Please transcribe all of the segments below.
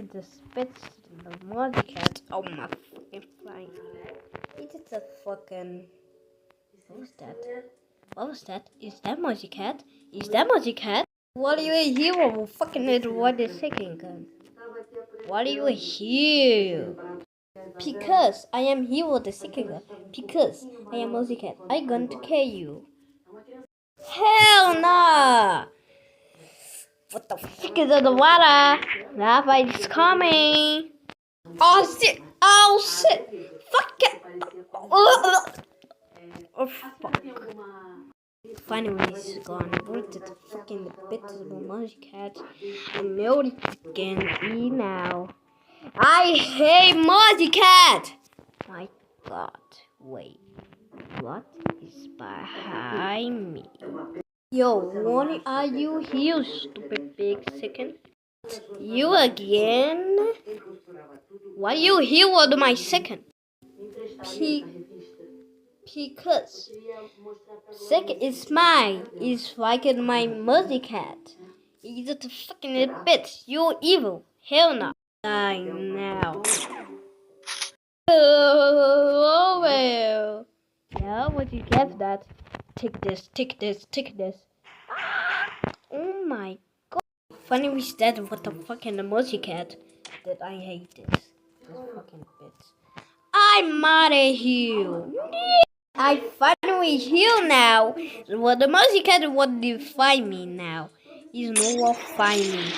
take the spits to the Emoji cat. Oh my fucking flying. It is a fucking. What was that? What was that? Is that Emoji cat? Is that Emoji cat? What are you here? Fucking it, what is second gun? What are you here? Because I am here with the second gun. Because I am Emoji cat. I going to kill you. Hell nah! What the fuck is in the water? That fight is coming. Oh shit! Oh shit! Fuck it! Oh fuck. Finally he's gone. Where's the fucking bit of the Emoji cat? I know it can be now. I hate Emoji cat! My god. Wait. What is behind me? Yo, what are you here, stupid big second? You again? Why you here with my second? Because second is mine. It's like my Muzzy cat. He's a fucking bitch. You're evil. Hell no. Die now. Oh well. Yeah, what you get that? Take this, take this, take this. Oh my god. Funny we said what the fucking Emoji cat that I hate this. This fucking bitch. I'm mad at you. I finally heal now. What the Emoji cat want to find me now. He's no one find me.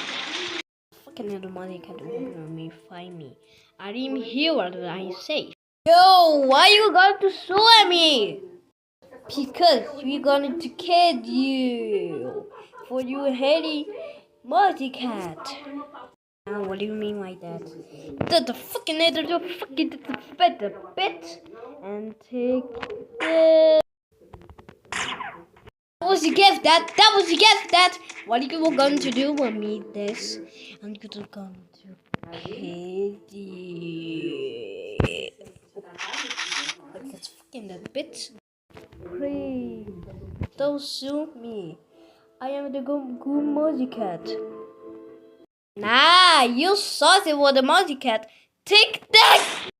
Fucking the Emoji cat want me find me. I'm here and I'm safe. Yo, why you going to sue me? Because we're going to kill you for you hating Emoji cat. What do you mean by that? The fucking the bit and take this. That was a gift. That was a gift. That what are you going to do with me? This I'm going to kill you. Like that's fucking the bit. Please don't sue me. I am the good Emoji cat. Nah, you saucy with the Emoji cat. Take that!